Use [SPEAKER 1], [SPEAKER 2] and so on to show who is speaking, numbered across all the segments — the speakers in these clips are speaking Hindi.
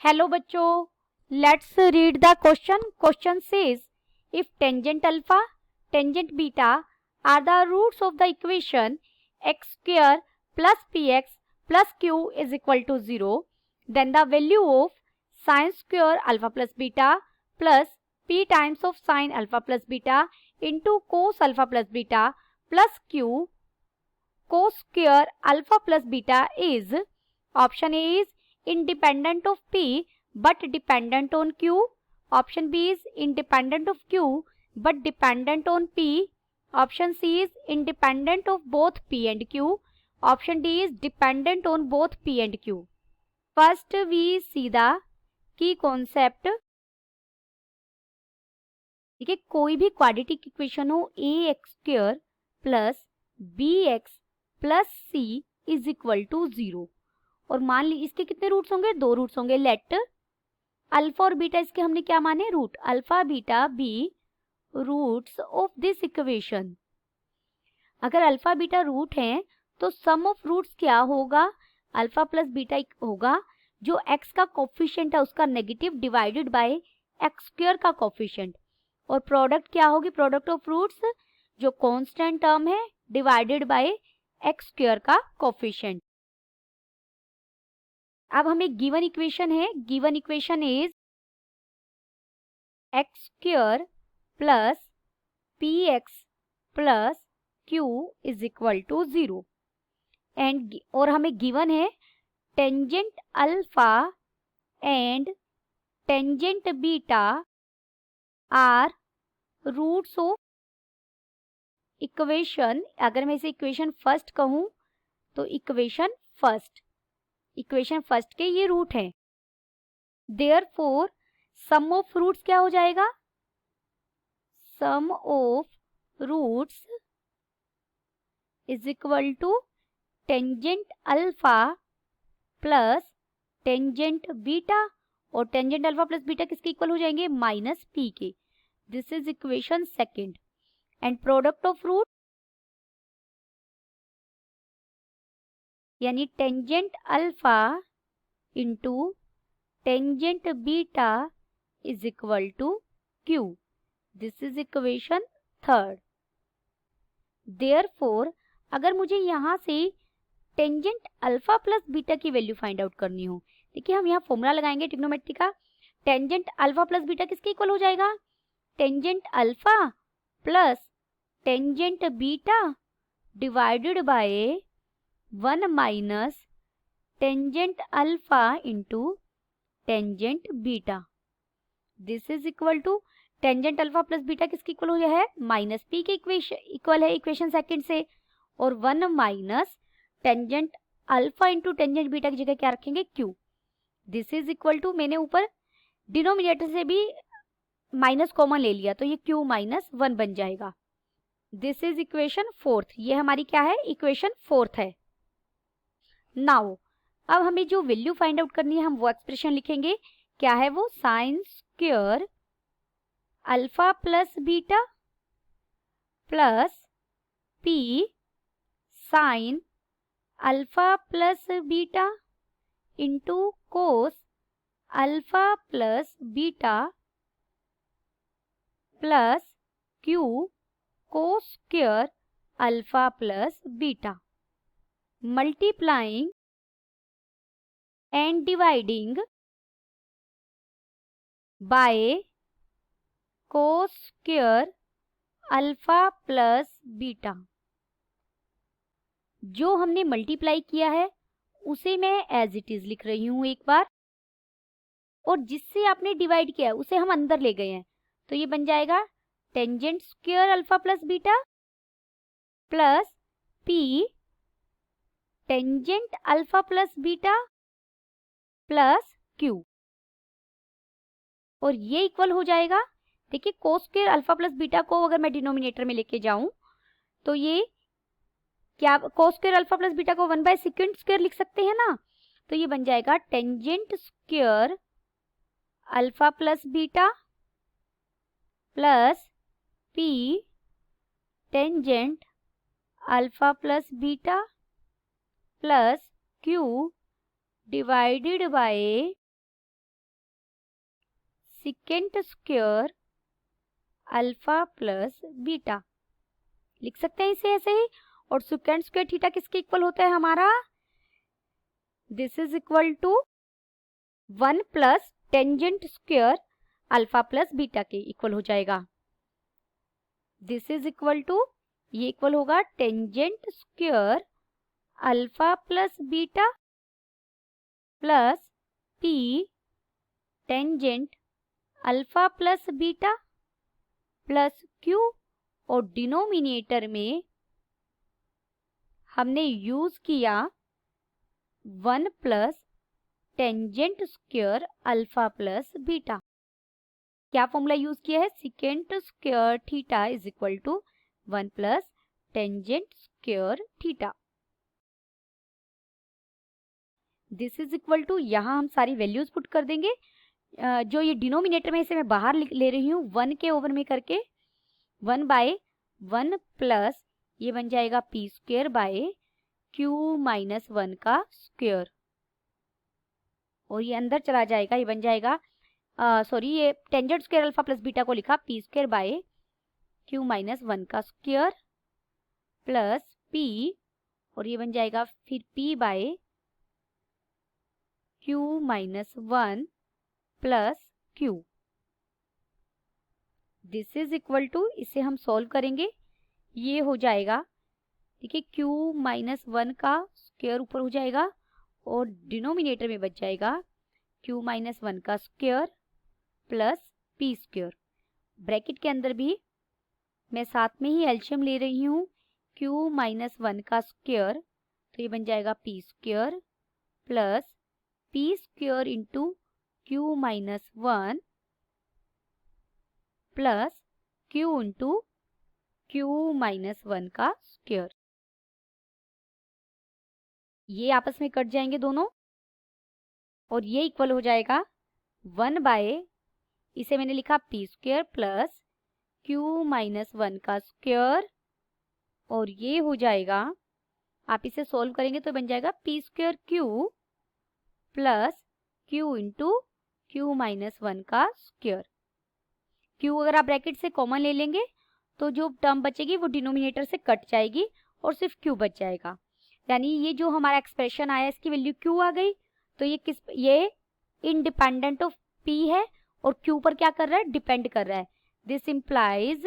[SPEAKER 1] हेलो बच्चों, let's read the question. Question says if tangent alpha tangent beta are the roots of the equation x square plus p x plus q is equal to 0, then the value of sine square alpha plus beta plus p times of sine alpha plus beta into cos alpha plus beta plus q cos square alpha plus beta is option A is independent of P but dependent on Q. Option B is independent of Q but dependent on P. Option C is independent of both P and Q. Option D is dependent on both P and Q. First we see the key concept. देखिए, कोई भी क्वाड्रेटिक इक्वेशन हो a x square plus b x plus c is equal to 0 और मान ली इसके कितने रूट्स होंगे, 2 रूट्स होंगे. लेट अल्फा और बीटा इसके हमने क्या माने, root. Alpha beta be roots of this equation. अगर अल्फा बीटा रूट हैं तो सम ऑफ रूट्स क्या होगा, अल्फा प्लस बीटा होगा. जो एक्स का कोफिशिएंट है उसका negative divided by x square का कोफिशिएंट. और प्रोडक्ट क्या होगी, प्रोडक्ट ऑफ रूट्स जो कांस्टेंट टर्म है डिवाइडेड बाय एक्स स्क्वायर का कोफिशिएंट. अब हमें गिवन इक्वेशन है, given equation is x square plus p x plus q is equal to 0 and और हमें गिवन है tangent alpha and tangent beta are roots of equation. अगर मैं इसे इक्वेशन फर्स्ट कहूं तो इक्वेशन फर्स्ट के ये रूट हैं. देयरफॉर सम ऑफ रूट्स क्या हो जाएगा, sum of roots is equal to tangent alpha plus tangent beta. और टेंजेंट अल्फा प्लस बीटा किसके इक्वल हो जाएंगे, माइनस पी के. This is equation second. And product of root यानी tangent alpha into tangent beta is equal to q. This is equation third. Therefore अगर मुझे यहां से टेंजेंट अल्फा प्लस बीटा की वैल्यू फाइंड आउट करनी हो, देखिए हम यहाँ फॉर्मूला लगाएंगे ट्रिग्नोमेट्री का. टेंजेंट अल्फा प्लस बीटा किसके इक्वल हो जाएगा, tangent alpha plus tangent beta divided by 1 minus tangent alpha into tangent beta. This is equal to tangent alpha plus beta किसके इक्वल हो गया है, माइनस पी के इक्वल है इक्वेशन सेकंड से. और 1 minus tangent alpha into tangent beta की जगह क्या रखेंगे, q. This is equal to मैंने ऊपर डिनोमिनेटर से भी माइनस कॉमन ले लिया तो ये क्यू माइनस 1 बन जाएगा. This is equation fourth. ये हमारी क्या है, इक्वेशन फोर्थ है. नाउ अब हमें जो वैल्यू फाइंड आउट करनी है हम वो एक्सप्रेशन लिखेंगे. क्या है वो, sign square alpha plus beta plus P sign alpha plus beta into cos alpha plus beta plus Q cos square alpha plus beta. Multiplying and dividing by cos square alpha plus beta. जो हमने मल्टीप्लाई किया है उसे मैं एज इट इज लिख रही हूं एक बार, और जिससे आपने डिवाइड किया है उसे हम अंदर ले गए हैं. तो ये बन जाएगा tangent square alpha plus beta plus p tangent alpha plus beta plus q. और ये इक्वल हो जाएगा, देखिए cos square alpha plus beta को अगर मैं डिनोमिनेटर में लेके जाऊं तो ये क्या, cos square alpha plus beta को 1 बाय सेकेंड स्क्वायर लिख सकते हैं ना. तो ये बन जाएगा tangent square alpha plus beta plus p tangent alpha plus beta plus q divided by second square alpha plus beta, लिख सकते हैं इसे ऐसे ही। और सेकेंड स्क्वायर थीटा किसके इक्वल होता है हमारा, this is equal to 1 plus tangent square alpha plus beta के इक्वल हो जाएगा। दिस इज इक्वल टू, ये इक्वल होगा tangent square alpha plus beta plus p tangent alpha plus beta plus q, और डिनोमिनेटर में हमने यूज किया 1 plus tangent square alpha plus beta. क्या फॉर्मूला यूज किया है, second square theta is equal to 1 plus tangent square theta. This is equal to, यहाँ हम सारी वैल्यूज पुट कर देंगे। जो ये डिनोमिनेटर में इसे मैं बाहर ले रही हूँ 1 के ओवर में करके, 1 बाय 1 प्लस ये बन जाएगा P square by q minus 1 का स्क्वायर, और ये अंदर चला जाएगा, ये बन जाएगा सॉरी ये tangent square alpha plus beta को लिखा P square by q minus 1 का स्क्वायर प्लस पी, और ये बन जाएगा फिर p by q minus 1 plus q. This is equal to, इसे हम सॉल्व करेंगे, ये हो जाएगा, देखिए क्यू माइनस 1 का स्क्वायर ऊपर हो जाएगा और डिनोमिनेटर में बच जाएगा क्यू माइनस 1 का square plus P square. Bracket के अंदर भी मैं साथ में ही एलसीएम ले रही हूँ, क्यू माइनस 1 का स्क्वायर, तो ये बन जाएगा P square plus P square into Q minus 1 plus Q into Q minus 1 का स्क्वायर। ये आपस में कट जाएंगे दोनों, और ये इक्वल हो जाएगा 1 बाय, इसे मैंने लिखा P square plus Q minus 1 का स्क्वायर, और ये हो जाएगा, आप इसे सोल्व करेंगे तो बन जाएगा P square Q plus Q into Q minus 1 का स्क्वायर। क्यू अगर आप ब्रैकेट से कॉमन ले लेंगे तो जो टर्म बचेगी वो डिनोमिनेटर से कट जाएगी और सिर्फ क्यू बच जाएगा, यानी ये जो हमारा एक्सप्रेशन आया इसकी वैल्यू क्यू आ गई। तो ये इंडिपेंडेंट ऑफ पी है और क्यू पर क्या कर रहा है, डिपेंड कर रहा है। This implies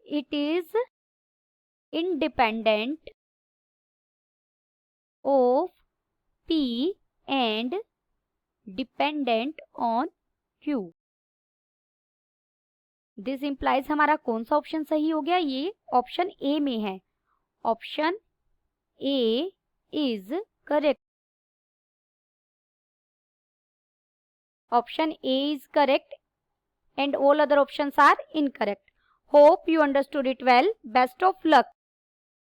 [SPEAKER 1] it is independent of P and dependent on Q. This implies हमारा कौन सा ऑप्शन सही हो गया, ये ऑप्शन ए में है, option A is correct. Option A is correct and all other options are incorrect. Hope you understood it well. Best of luck.